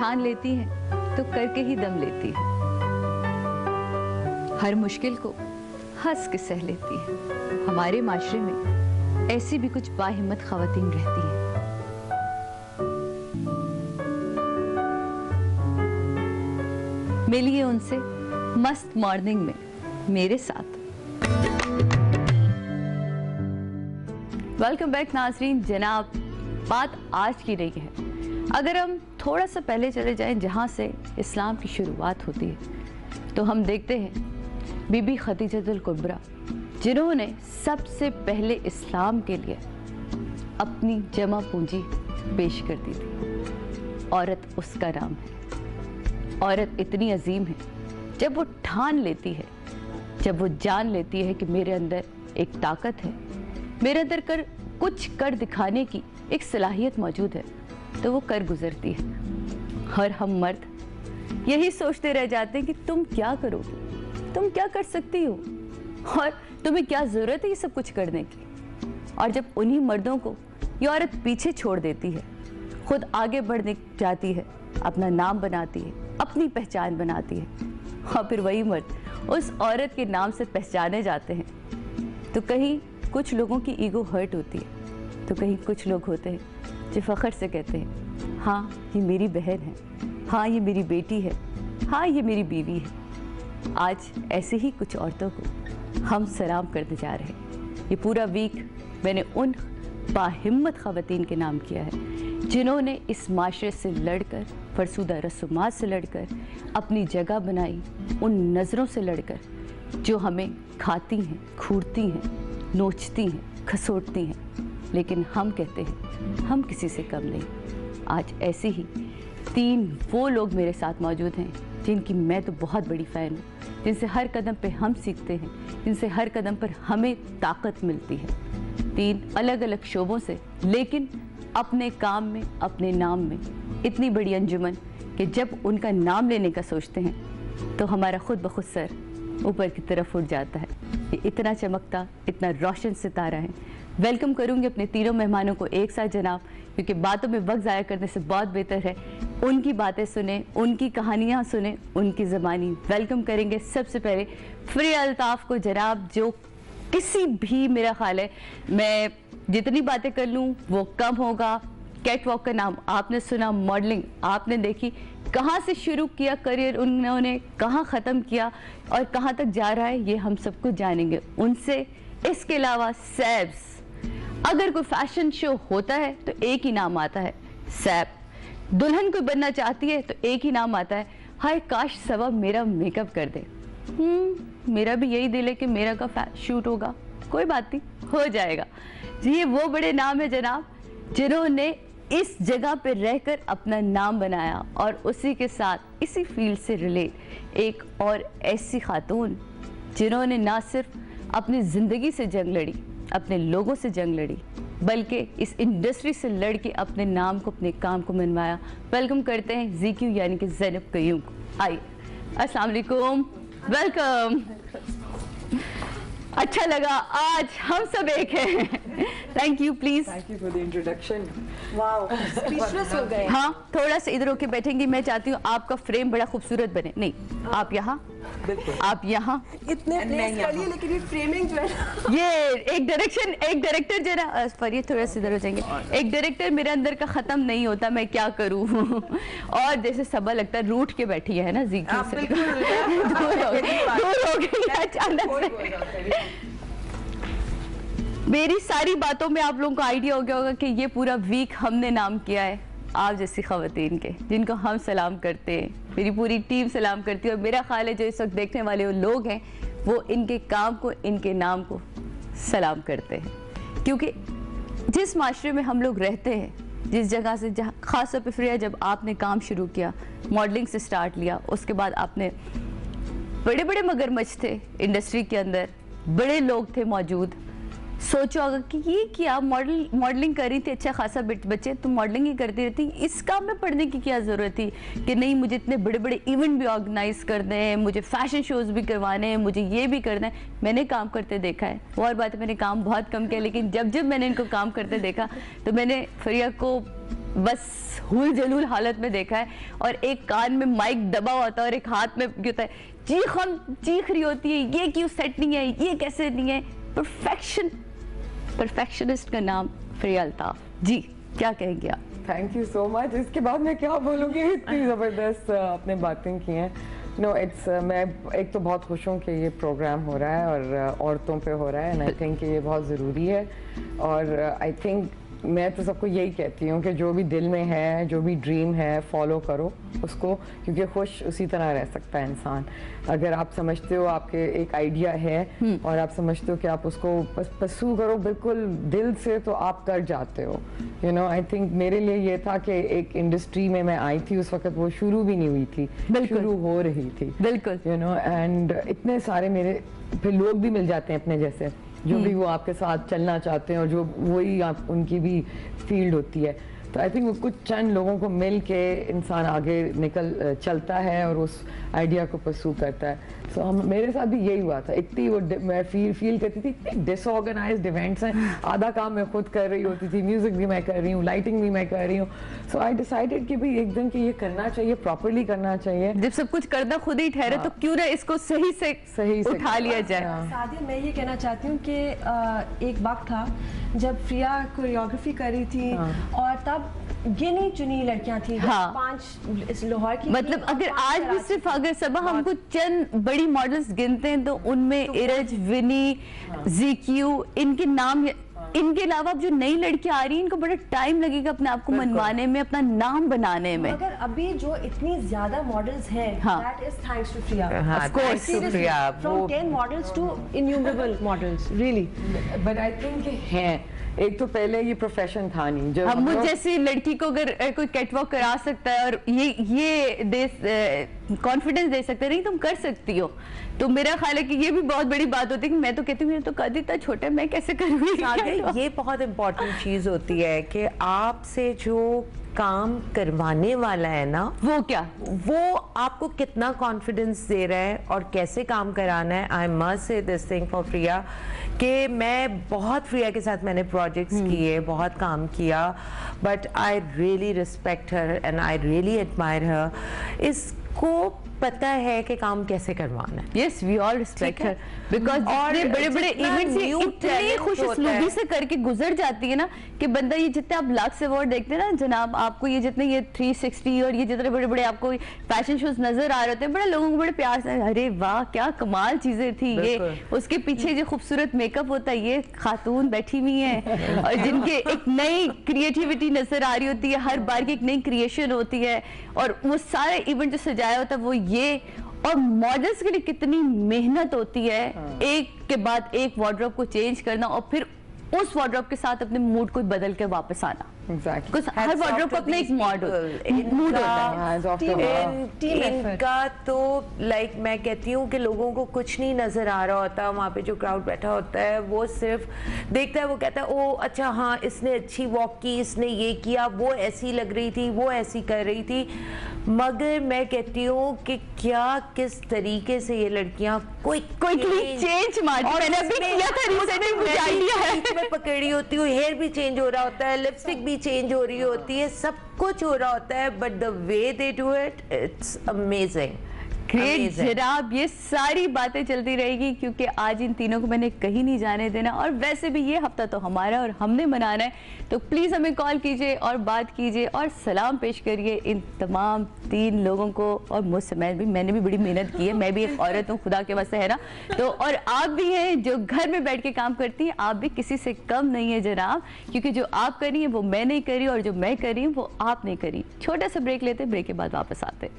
ठान लेती हैं तो करके ही दम लेती हैं। हर मुश्किल को हंस के सह लेती हैं। हमारे माशरे में ऐसी भी कुछ बाहिम्मत ख़वातीन रहती हैं। मिलिए उनसे मस्त मॉर्निंग में मेरे साथ। वेलकम बैक नाज़रीन। जनाब, बात आज की नहीं है। अगर हम थोड़ा सा पहले चले जाएं जहां से इस्लाम की शुरुआत होती है तो हम देखते हैं बीबी खदीजतुल कुबरा, जिन्होंने सबसे पहले इस्लाम के लिए अपनी जमा पूंजी पेश कर दी थी। औरत उसका नाम है। औरत इतनी अजीम है जब वो ठान लेती है, जब वो जान लेती है कि मेरे अंदर एक ताकत है, मेरे अंदर कुछ कर दिखाने की एक सलाहियत मौजूद है, तो वो कर गुजरती है। और हम मर्द यही सोचते रह जाते हैं कि तुम क्या करोगे, तुम क्या कर सकती हो और तुम्हें क्या ज़रूरत है ये सब कुछ करने की। और जब उन्हीं मर्दों को ये औरत पीछे छोड़ देती है, खुद आगे बढ़ने जाती है, अपना नाम बनाती है, अपनी पहचान बनाती है, और फिर वही मर्द उस औरत के नाम से पहचाने जाते हैं, तो कहीं कुछ लोगों की ईगो हर्ट होती है, तो कहीं कुछ लोग होते हैं जो फ़ख्र से कहते हैं, हाँ ये मेरी बहन है, हाँ ये मेरी बेटी है, हाँ ये मेरी बीवी है। आज ऐसे ही कुछ औरतों को हम सलाम करने जा रहे हैं। ये पूरा वीक मैंने उन बाहिम्मत ख़वातीन के नाम किया है जिन्होंने इस माशरे से लड़कर, फरसूदा रसूमात से लड़कर अपनी जगह बनाई, उन नज़रों से लड़कर जो हमें खाती हैं, खूरती हैं, नोचती हैं, खसोटती हैं, लेकिन हम कहते हैं हम किसी से कम नहीं। आज ऐसे ही 3 वो लोग मेरे साथ मौजूद हैं जिनकी मैं तो बहुत बड़ी फ़ैन हूँ, जिनसे हर कदम पे हम सीखते हैं, जिनसे हर कदम पर हमें ताकत मिलती है। 3 अलग अलग शोबों से, लेकिन अपने काम में, अपने नाम में इतनी बड़ी अंजुमन कि जब उनका नाम लेने का सोचते हैं तो हमारा खुद ब खुद सर ऊपर की तरफ उठ जाता है। ये इतना चमकता, इतना रोशन सितारा है। वेलकम करूंगी अपने तीनों मेहमानों को एक साथ जनाब, क्योंकि बातों में वक्त ज़ाया करने से बहुत बेहतर है उनकी बातें सुने, उनकी कहानियाँ सुने, उनकी ज़बानी। वेलकम करेंगे सबसे पहले फ़रिया अल्ताफ़ को जनाब, जो किसी भी, मेरा ख्याल है मैं जितनी बातें कर लूँ वो कम होगा। कैट वॉक का नाम आपने सुना, मॉडलिंग आपने देखी, कहाँ से शुरू किया करियर उन्होंने, कहाँ ख़त्म किया और कहाँ तक जा रहा है, ये हम सब कुछ जानेंगे उनसे। इसके अलावा सैब्स, अगर कोई फैशन शो होता है तो एक ही नाम आता है, सैब। दुल्हन कोई बनना चाहती है तो एक ही नाम आता है, हाय काश सबब मेरा मेकअप कर दे। मेरा भी यही दिल है कि मेरा का शूट होगा, कोई बात नहीं, हो जाएगा। ये वो बड़े नाम है जनाब जिन्होंने इस जगह पे रहकर अपना नाम बनाया, और उसी के साथ इसी फील्ड से रिलेट एक और ऐसी खातून जिन्होंने ना सिर्फ अपनी ज़िंदगी से जंग लड़ी, अपने लोगों से जंग लड़ी, बल्कि इस इंडस्ट्री से लड़ के अपने नाम को, अपने काम को मनवाया। वेलकम करते हैं ज़ीक्यू यानी कि ज़ैनब क़य्यूम को। आइए, अस्सलाम वालेकुम, वेलकम। अच्छा लगा, आज हम सब एक हैं। Thank you, please. Thank you for the introduction. Wow, speechless हो गए। हाँ, थोड़ा सा इधर होके बैठेंगी। मैं चाहती हूँ आपका फ्रेम बड़ा खूबसूरत बने। नहीं, आप यहाँ, आप यहाँ, इतने प्लेस कर लिए, लेकिन ये फ्रेमिंग जो है, ये एक डायरेक्टर जो है ना, फरिया थोड़ा सा इधर हो जाएंगे। एक डायरेक्टर मेरे अंदर का खत्म नहीं होता, मैं क्या करूँ। और जैसे सबा लगता है रूठ के बैठी है ना ज़ीक्यू से, दूर हो गई अचानक से। मेरी सारी बातों में आप लोगों को आइडिया हो गया होगा कि ये पूरा वीक हमने नाम किया है आप जैसी ख़वातीन के, जिनको हम सलाम करते हैं, मेरी पूरी टीम सलाम करती है। और मेरा ख्याल है जो इस वक्त देखने वाले वो लोग हैं वो इनके काम को, इनके नाम को सलाम करते हैं, क्योंकि जिस माशरे में हम लोग रहते हैं, जिस जगह से, जहाँ ख़ास तौर पर फ़रिया जब आपने काम शुरू किया, मॉडलिंग से स्टार्ट लिया, उसके बाद आपने बड़े बड़े मगरमच्छ थे इंडस्ट्री के अंदर, बड़े लोग थे मौजूद, सोचो अगर कि ये क्या मॉडलिंग कर रही थी, अच्छा खासा बच्चे तो मॉडलिंग ही करती रहती, इस काम में पढ़ने की क्या ज़रूरत थी कि नहीं मुझे इतने बड़े बड़े इवेंट भी ऑर्गेनाइज करने हैं, मुझे फैशन शोज़ भी करवाने हैं, मुझे ये भी करना है। मैंने काम करते देखा है, और बात है मैंने काम बहुत कम किया, लेकिन जब जब मैंने इनको काम करते देखा तो मैंने फ़रिया को बस हुल जलूल हालत में देखा है, और एक कान में माइक दबा होता है और एक हाथ में होता है, चीख रही होती है, ये क्यों सेट नहीं है, ये कैसे नहीं है। परफेक्शनिस्ट का नाम फ़रिया अल्ताफ जी, क्या कहेंगे आप? Thank you so much. इसके बाद मैं क्या बोलूँगी, इतनी ज़बरदस्त आपने बातें की हैं। मैं एक तो बहुत खुश हूँ कि ये प्रोग्राम हो रहा है और औरतों पे हो रहा है, एंड आई थिंक ये बहुत ज़रूरी है। और आई थिंक मैं तो सबको यही कहती हूँ कि जो भी दिल में है, जो भी ड्रीम है, फॉलो करो उसको, क्योंकि खुश उसी तरह रह सकता है इंसान। अगर आप समझते हो आपके एक आइडिया है और आप समझते हो कि आप उसको परस्यू करो बिल्कुल दिल से, तो आप कर जाते हो। आई थिंक मेरे लिए ये था कि एक इंडस्ट्री में मैं आई थी, उस वक्त वो शुरू भी नहीं हुई थी, शुरू हो रही थी, बिल्कुल। एंड इतने सारे मेरे फिर लोग भी मिल जाते हैं अपने जैसे, जो भी वो आपके साथ चलना चाहते हैं और जो वही आप उनकी भी फील्ड होती है। तो आई थिंक कुछ चंद लोगों को मिल के इंसान आगे निकल चलता है और उस आइडिया को परस्यू करता है। सो मेरे साथ भी यही हुआ था। इतनी वो मैं फील करती थी, इतनी डिसऑर्गेनाइज्ड इवेंट्स हैं, आधा काम मैं खुद कर रही होती थी, म्यूजिक भी मैं कर रही हूँ, लाइटिंग भी मैं कर रही हूँ। सो आई डिसाइडेड कि भाई एक दिन कि ये करना चाहिए, प्रॉपरली करना चाहिए। जब सब कुछ करना खुद ही ठहरे तो क्यों ना इसको सही से उठा लिया जाए। सादिया, मैं ये कहना चाहती हूँ कि एक वक्त था जब फ़रिया कोरियोग्राफी कर रही थी और तब गिनी चुनी लड़कियां थी, 5 लाहौर की, मतलब अगर आज भी सिर्फ अगर सबा हमको चंद बड़ी मॉडल्स गिनते हैं तो उनमें इरज, विनी, ज़ीक्यू, इनके नाम, इनके अलावा जो नई लड़कियां आ रही हैं इनको बड़ा टाइम लगेगा अपने आप को मनवाने में, अपना नाम बनाने में। मगर अभी जो इतनी ज्यादा मॉडल्स हैं, that is thanks to फ़रिया, of course, from 10 models to innumerable models, really. But I think हैं, एक तो पहले ये प्रोफेशन था नहीं, जब हम मुझ जैसी लड़की को अगर कोई कैटवॉक करा सकता है और ये कॉन्फिडेंस दे सकता है, नहीं तुम कर सकती हो, तो मेरा ख्याल है कि ये भी बहुत बड़ी बात होती है कि मैं तो कहती हूँ तो कद इतना छोटा, मैं कैसे करूँगी। ये बहुत इम्पोर्टेंट चीज़ होती है कि आपसे जो काम करवाने वाला है ना, वो आपको कितना कॉन्फिडेंस दे रहा है और कैसे काम कराना है। I must say this thing for Fariya कि मैं बहुत फ़रिया के साथ मैंने प्रोजेक्ट्स किए, बहुत काम किया, but I really respect her and I really admire हर। इसको पता है कि काम कैसे करवाना है। Yes, we all respect her because बड़े-बड़े इवेंट्स इतनी खुशनुदी से करके गुजर जाती है ना कि बंदा, ये जितने आप लाख से अवार्ड देखते हैं ना जनाब, आपको ये जितने ये 360 और ये जितने बड़े-बड़े आपको फैशन शोज नजर आ रहे होते हैं, बड़े लोगों को बड़े प्यार से, अरे वाह क्या कमाल चीजें थी ये, उसके पीछे जो खूबसूरत मेकअप होता है, ये खातून बैठी हुई है और जिनके एक नई क्रिएटिविटी नजर आ रही होती है, हर बार की एक नई क्रिएशन होती है, और वो सारे इवेंट जो सजाया होता है वो ये। और मॉडल्स के लिए कितनी मेहनत होती है, एक के बाद एक वार्डरोब को चेंज करना और फिर उस वार्डरोब के साथ अपने मूड को बदल के वापस आना। Exactly. हर वार्डरोब को अपने एक मूड होता है। इनका तो लाइक मैं कहती हूँ कि लोगों को कुछ नहीं नजर आ रहा होता, वहाँ पे जो क्राउड बैठा होता है वो सिर्फ देखता है, वो कहता है ओ अच्छा हाँ इसने अच्छी वॉक की, इसने ये किया, वो ऐसी लग रही थी, वो ऐसी कर रही थी। मगर मैं कहती हूँ कि क्या किस तरीके से ये लड़कियाँ क्विकली चेंज में पकड़ी होती हूँ, हेयर भी चेंज हो रहा होता है, लिपस्टिक भी चेंज हो रही होती है, सब कुछ हो रहा होता है, but the way they do it, it's amazing. Great जनाब, ये सारी बातें चलती रहेगी क्योंकि आज इन तीनों को मैंने कहीं नहीं जाने देना, और वैसे भी ये हफ्ता तो हमारा और हमने मनाना है, तो प्लीज़ हमें कॉल कीजिए और बात कीजिए और सलाम पेश करिए इन तमाम 3 लोगों को। और मुझसे मैंने भी बड़ी मेहनत की है, मैं भी एक औरत हूँ खुदा के वास्ते, है ना, तो और आप भी हैं जो घर में बैठ के काम करती हैं, आप भी किसी से कम नहीं है जनाब, क्योंकि जो आप कर रही हैं वो मैं नहीं करी और जो मैं कर रही हूँ वो आप नहीं करी। छोटा सा ब्रेक लेते, ब्रेक के बाद वापस आते।